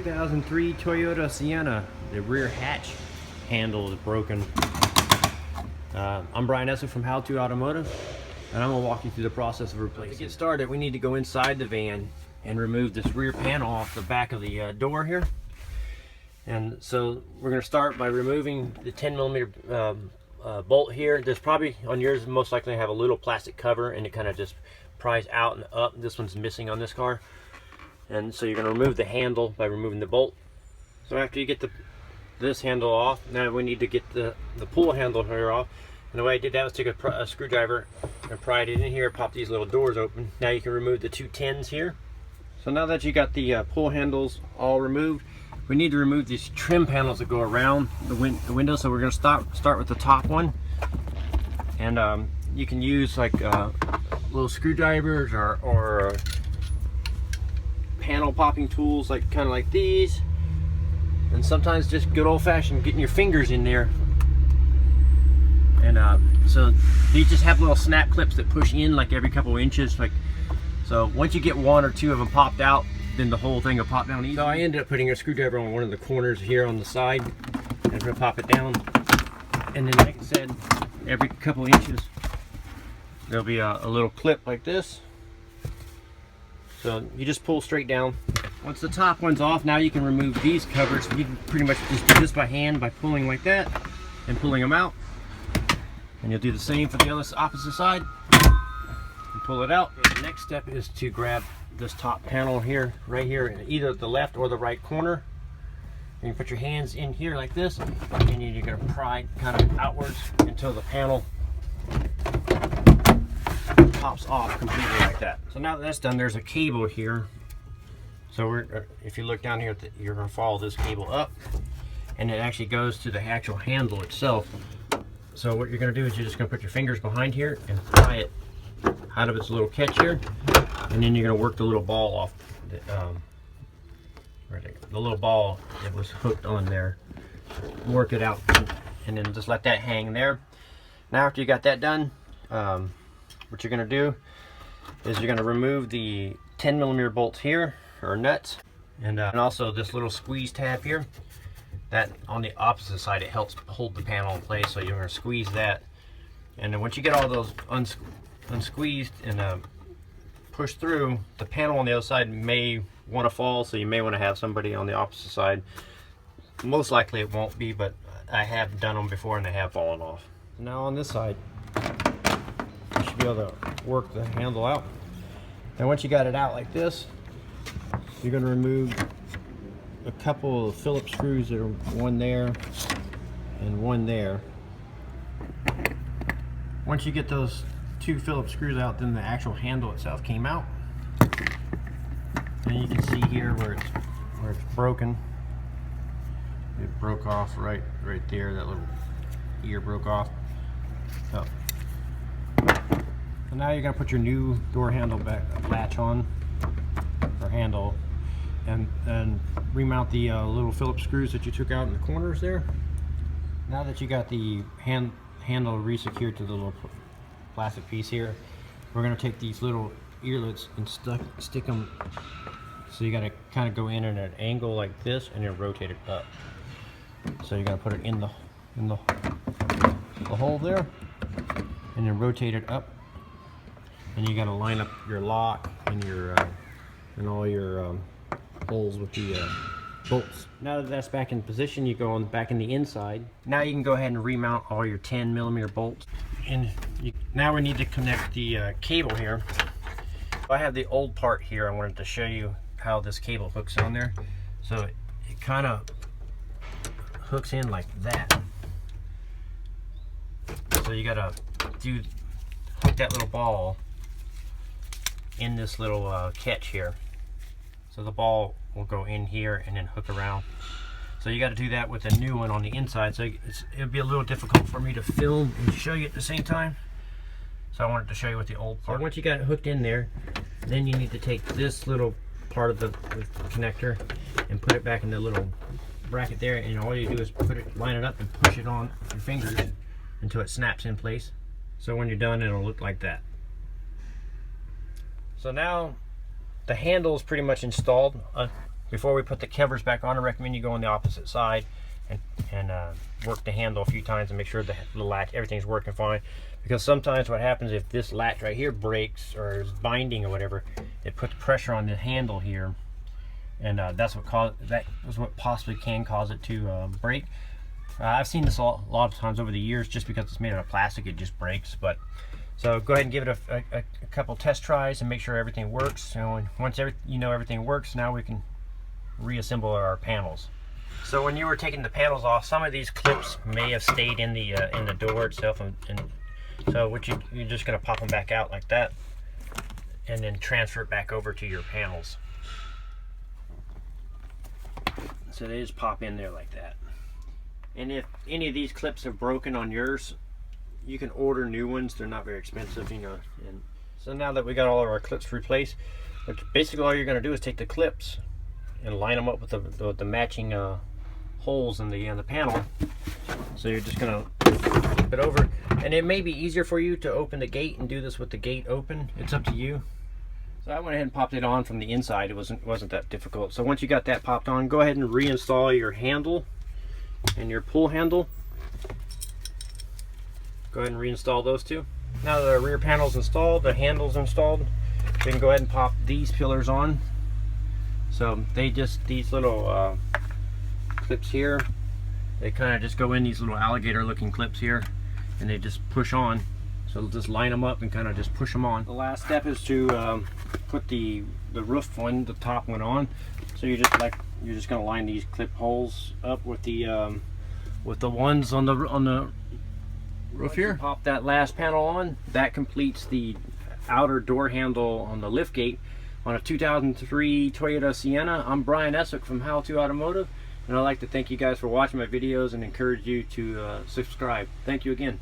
2003 Toyota Sienna. The rear hatch handle is broken. I'm Brian Esser from How To Automotive, and I'm going to walk you through the process of replacing it. To get started, we need to go inside the van and remove this rear panel off the back of the door here. And so we're going to start by removing the 10mm bolt here. There's probably, on yours, most likely have a little plastic cover, and it kind of just pries out and up. This one's missing on this car. And so you're going to remove the handle by removing the bolt. So after you get this handle off, now we need to get the pull handle here off. And the way I did that was take a screwdriver and pry it in here, pop these little doors open. Now you can remove the two 10s here. So now that you got the pull handles all removed, we need to remove these trim panels that go around the window. So we're going to start with the top one. And you can use like little screwdrivers or panel popping tools, like kind of like these, and sometimes just good old-fashioned getting your fingers in there. And so these just have little snap clips that push in like every couple inches, like so. Once you get one or two of them popped out, then the whole thing will pop down easy. So I ended up putting a screwdriver on one of the corners here on the side, and I'm gonna pop it down. And then, like I said, every couple inches there'll be a little clip like this. So you just pull straight down. Once the top one's off, now you can remove these covers. You can pretty much just do this by hand by pulling like that and pulling them out. And you'll do the same for the opposite side and pull it out. The next step is to grab this top panel here, right here, in either the left or the right corner. And you put your hands in here like this, and you're going to pry kind of outwards until the panel pops off completely like that. So now that that's done, there's a cable here. So if you look down here, you're going to follow this cable up, and it actually goes to the actual handle itself. So what you're going to do is you're just going to put your fingers behind here and pry it out of its little catch here, and then you're going to work the little ball off. The little ball that was hooked on there. Work it out, and then just let that hang there. Now after you got that done, what you're going to do is you're going to remove the 10mm bolts here, or nuts, and also this little squeeze tab here. That on the opposite side, it helps hold the panel in place. So you're going to squeeze that, and then once you get all those unsqueezed and pushed through, the panel on the other side may want to fall. So you may want to have somebody on the opposite side. Most likely it won't be, but I have done them before and they have fallen off. Now on this side, you should be able to work the handle out. And once you got it out like this, you're going to remove a couple of Phillips screws that are one there and one there. Once you get those two Phillips screws out, then the actual handle itself came out. And you can see here where it's broken. It broke off right there. That little ear broke off. So now you're going to put your new door handle latch on, or handle, and remount the little Phillips screws that you took out in the corners there. Now that you got the handle re-secured to the little plastic piece here, we're going to take these little earlets and stick them. So you got to kind of go in at an angle like this, and then rotate it up. So you're going to put it in the hole there, and then rotate it up. And you got to line up your lock and your and all your holes with the bolts. Now that that's back in position, you go back in the inside. Now you can go ahead and remount all your 10mm bolts. And now we need to connect the cable here. I have the old part here. I wanted to show you how this cable hooks on there. So it kind of hooks in like that. So you gotta hook that little ball in this little catch here. So the ball will go in here and then hook around. So you got to do that with a new one on the inside. So it'll be a little difficult for me to film and show you at the same time. So I wanted to show you with the old part. So once you got it hooked in there, then you need to take this little part of the connector and put it back in the little bracket there. And all you do is line it up and push it on with your fingers until it snaps in place. So when you're done, it'll look like that. So now the handle is pretty much installed. before we put the covers back on, I recommend you go on the opposite side and work the handle a few times and make sure the latch, everything's working fine. Because sometimes what happens if this latch right here breaks or is binding or whatever, it puts pressure on the handle here, and that was what possibly can cause it to break. I've seen this a lot of times over the years. Just because it's made out of plastic, it just breaks. But so go ahead and give it a couple test tries and make sure everything works. So once everything works, now we can reassemble our panels. So when you were taking the panels off, some of these clips may have stayed in the door itself, and so you're just going to pop them back out like that, and then transfer it back over to your panels. So they just pop in there like that. And if any of these clips are broken on yours, you can order new ones. They're not very expensive, you know. And so now that we got all of our clips replaced, basically all you're going to do is take the clips and line them up with the matching holes in the panel. So you're just going to flip it over, and it may be easier for you to open the gate and do this with the gate open. It's up to you. So I went ahead and popped it on from the inside. It wasn't that difficult. So once you got that popped on, go ahead and reinstall your handle and your pull handle. Go ahead and reinstall those two. Now that the rear panel's installed, the handle's installed, we can go ahead and pop these pillars on. So these little clips here, they kind of just go in, these little alligator looking clips here, and they just push on. So just line them up and kind of just push them on. The last step is to put the roof one, the top one, on. So you're just going to line these clip holes up with the ones on the roof here. Pop that last panel on. That completes the outer door handle on the lift gate on a 2003 Toyota Sienna. I'm Brian Essick from How To Automotive, and I'd like to thank you guys for watching my videos and encourage you to subscribe. Thank you again.